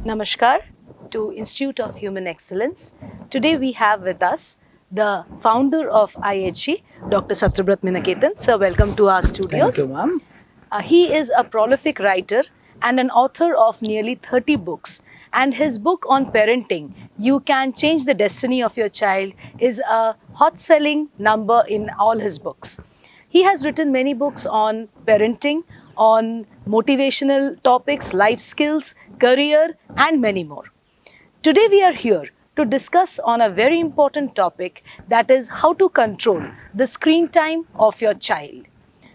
Namaskar to Institute of Human Excellence. Today we have with us the founder of IHG, Dr. Satyabrata Minaketan. Sir, welcome to our studios. Thank you, ma'am. He is a prolific writer and an author of nearly 30 books. And his book on parenting, You Can Change the Destiny of Your Child, is a hot-selling number in all his books. He has written many books on parenting, on motivational topics, life skills, career, and many more. Today we are here to discuss on a very important topic, that is how to control the screen time of your child.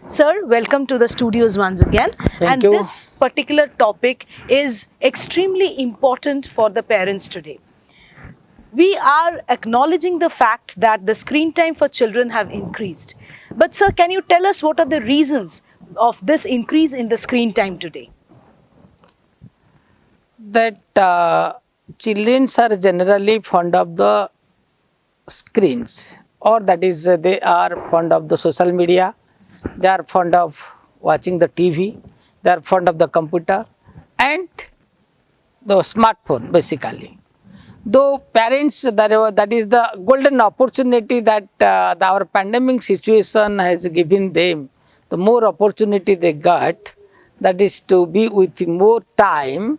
Sir, welcome to the studios once again. Thank you. This particular topic is extremely important for the parents today. We are acknowledging the fact that the screen time for children have increased. But sir, can you tell us what are the reasons of this increase in the screen time today? That children are generally fond of the screens, or that is they are fond of the social media, they are fond of watching the TV, they are fond of the computer and the smartphone basically. Though parents, that is the golden opportunity that our pandemic situation has given them, the more opportunity they got, that is to be with more time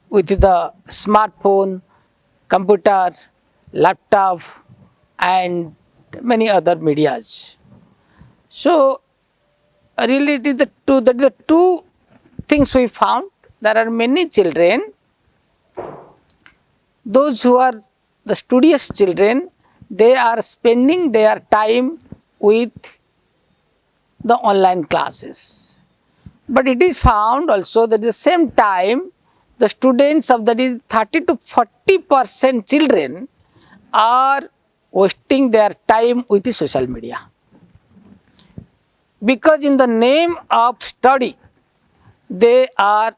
with the smartphone, computer, laptop and many other medias. So really it is the two things we found. There are many children, those who are the studious children, they are spending their time with the online classes. But it is found also that at the same time, the students of that is 30 to 40% children are wasting their time with the social media. Because in the name of study, they are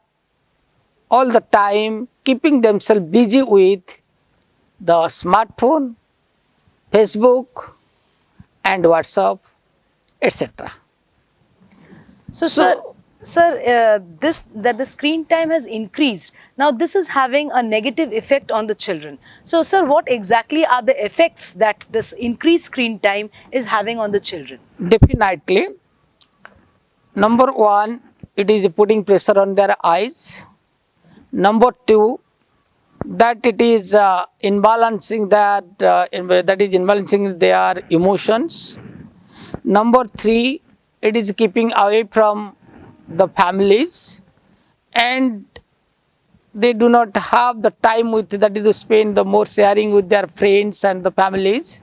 all the time keeping themselves busy with the smartphone, Facebook and WhatsApp, etc. So sir, that the screen time has increased. Now this is having a negative effect on the children. So sir, what exactly are the effects that this increased screen time is having on the children? Definitely. Number one, it is putting pressure on their eyes. Number two, that it is imbalancing their emotions. Number three, it is keeping away from the families, and they do not have the time with that is to spend the more sharing with their friends and the families,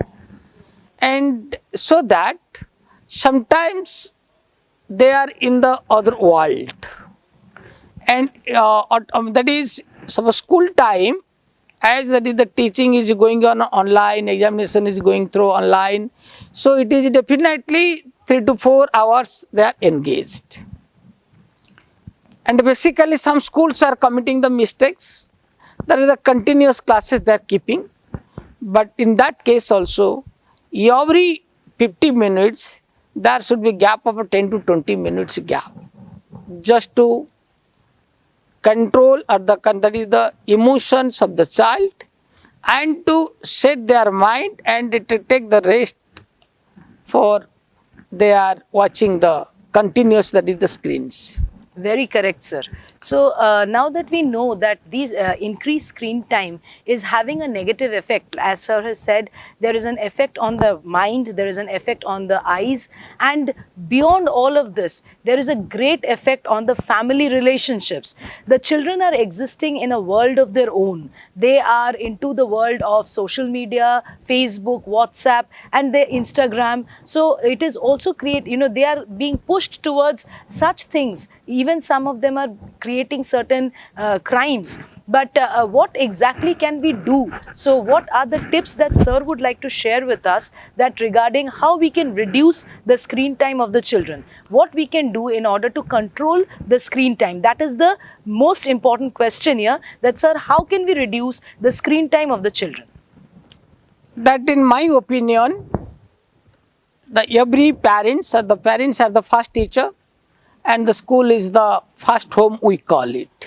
and so that sometimes they are in the other world. And that is suppose school time, as that is the teaching is going on online, examination is going through online, so it is definitely 3 to 4 hours they are engaged. And basically some schools are committing the mistakes, that is the continuous classes they are keeping, but in that case also every 50 minutes there should be gap of 10 to 20 minutes gap, just to control or that is the emotions of the child, and to set their mind and to take the rest for they are watching the continuous, that is the screens. Very correct, sir. So now that we know that these increased screen time is having a negative effect, as sir has said, there is an effect on the mind, there is an effect on the eyes, and beyond all of this, there is a great effect on the family relationships. The children are existing in a world of their own. They are into the world of social media, Facebook, WhatsApp, and their Instagram. So it is also they are being pushed towards such things. Even some of them are creating certain crimes. But what exactly can we do? So what are the tips that sir would like to share with us that regarding how we can reduce the screen time of the children? What we can do in order to control the screen time? That is the most important question here, that sir, how can we reduce the screen time of the children? That in my opinion, every parents are the first teacher, and the school is the first home, we call it.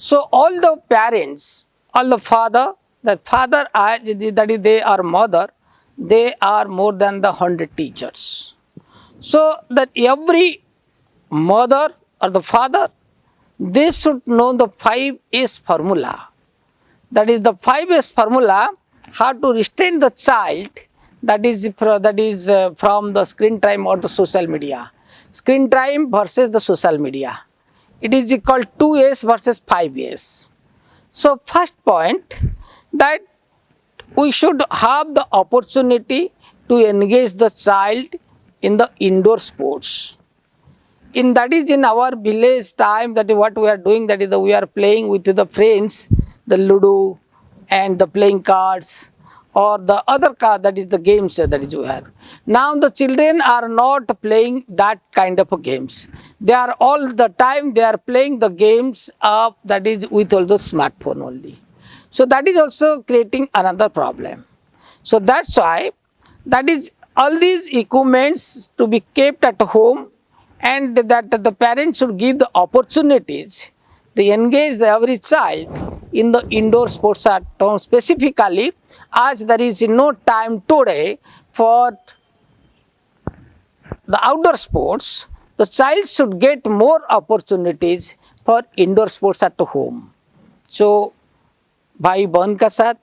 So all the parents, all the father, that is they are mother, they are more than the 100 teachers. So that every mother or the father, they should know the 5S formula. That is the 5S formula, how to restrain the child, from the screen time or the social media. Screen time versus the social media. It is called 2S versus 5S. So first point, that we should have the opportunity to engage the child in the indoor sports. That is in our village time, that is what we are doing, that is we are playing with the friends, the ludo and the playing cards, or the other card, that is the games that is we have. Now the children are not playing that kind of games. They are all the time they are playing the games of, that is with all the smartphone only. So that is also creating another problem. So that's why, that is all these equipments to be kept at home, and that the parents should give the opportunities to engage every child in the indoor sports at home specifically, as there is no time today for the outdoor sports. The child should get more opportunities for indoor sports at home. So भाई बहन का साथ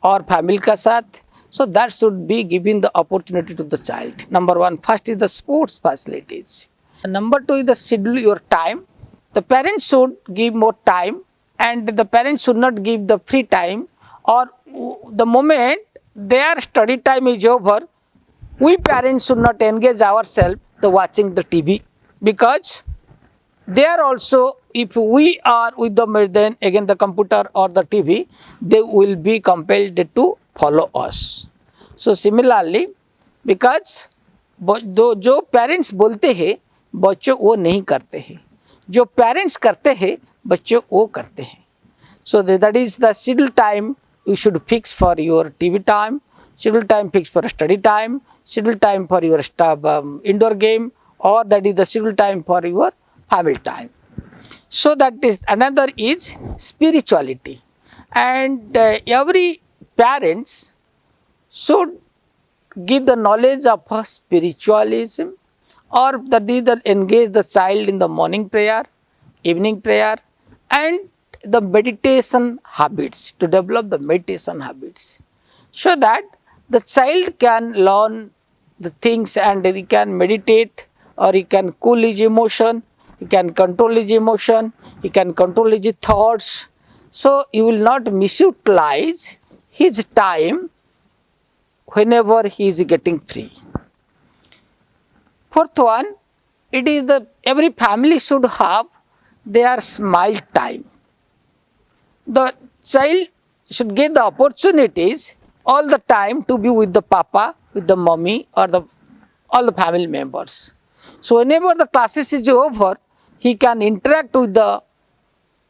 और family का साथ, so that should be giving the opportunity to the child. Number one, first is the sports facilities. Number two is the schedule your time. The parents should give more time, and the parents should not give the free time, or the moment their study time is over, we parents should not engage ourselves to watching the TV, because there also, if we are with the, then again the computer or the TV, they will be compelled to follow us. So similarly, because जो parents बोलते हैं बच्चों वो नहीं करते हैं, जो parents करते हैं बच्चों वो करते हैं. So that is the schedule time you should fix for your TV time, schedule time fix for study time, schedule time for your indoor game, or that is the schedule time for your family time. So that is another is spirituality, and every parents should give the knowledge of spiritualism, or that either engage the child in the morning prayer, evening prayer, and the meditation habits, to develop the meditation habits, so that the child can learn the things and he can meditate, or he can cool his emotion, he can control his emotion, he can control his thoughts. So he will not misutilize his time whenever he is getting free. Fourth one, it is the every family should have their smile time. The child should get the opportunities all the time to be with the papa, with the mommy, or all the family members. So whenever the classes is over, he can interact with the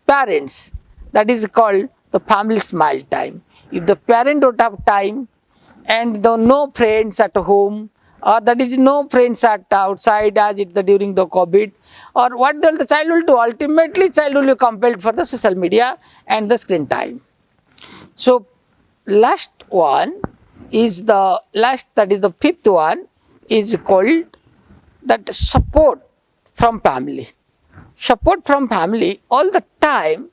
parents. That is called the family smile time. If the parent don't have time, and the no friends at home, or that is no friends at outside as it during the COVID, or what the child will do, ultimately child will be compelled for the social media and the screen time. So last one is that is the fifth one, is called that support from family. Support from family all the time,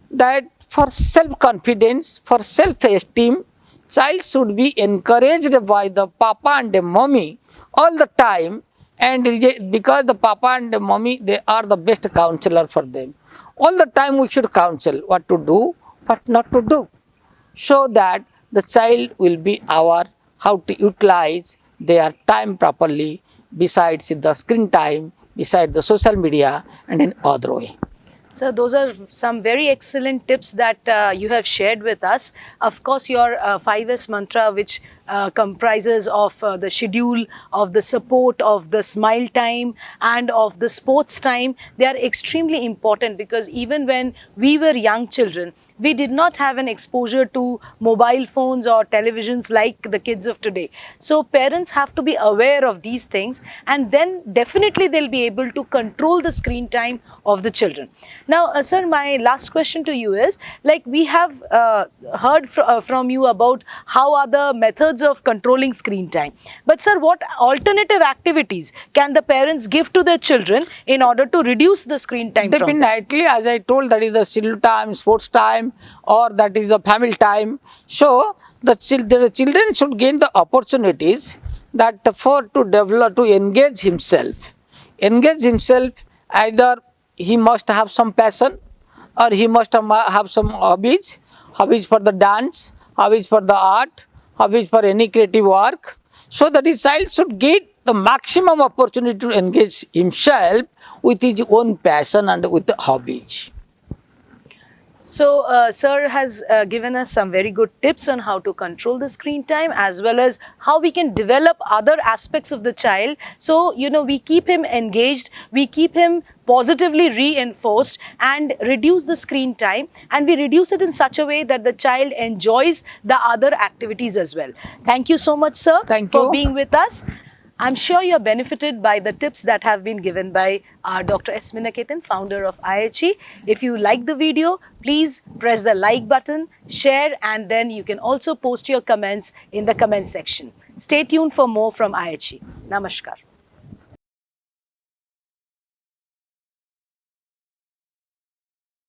that for self-confidence, for self-esteem, child should be encouraged by the papa and the mommy all the time, and because the papa and the mommy, they are the best counselor for them. All the time we should counsel what to do, what not to do, so that the child will be aware how to utilize their time properly, besides the screen time, besides the social media, and in other way. So those are some very excellent tips that you have shared with us. Of course, your 5S mantra, which comprises of the schedule, of the support, of the smile time, and of the sports time, they are extremely important, because even when we were young children, we did not have an exposure to mobile phones or televisions like the kids of today. So parents have to be aware of these things, and then definitely they'll be able to control the screen time of the children. Now, sir, my last question to you is, like, we have heard from you about how are the methods of controlling screen time. But sir, what alternative activities can the parents give to their children in order to reduce the screen time from them? Definitely, as I told, that is the schedule time, sports time, or that is the family time. So the children should gain the opportunities that for to develop, to engage himself. Engage himself, either he must have some passion, or he must have some hobbies, hobbies for the dance, hobbies for the art, hobbies for any creative work, so that his child should get the maximum opportunity to engage himself with his own passion and with the hobbies. So, sir has given us some very good tips on how to control the screen time, as well as how we can develop other aspects of the child. So, we keep him engaged, we keep him positively reinforced, and reduce the screen time, and we reduce it in such a way that the child enjoys the other activities as well. Thank you so much, sir, Thank for you. being with us. I'm sure you're benefited by the tips that have been given by our Dr. S. Minaketan, founder of IHE. If you like the video, please press the like button, share, and then you can also post your comments in the comment section. Stay tuned for more from IHE. Namaskar.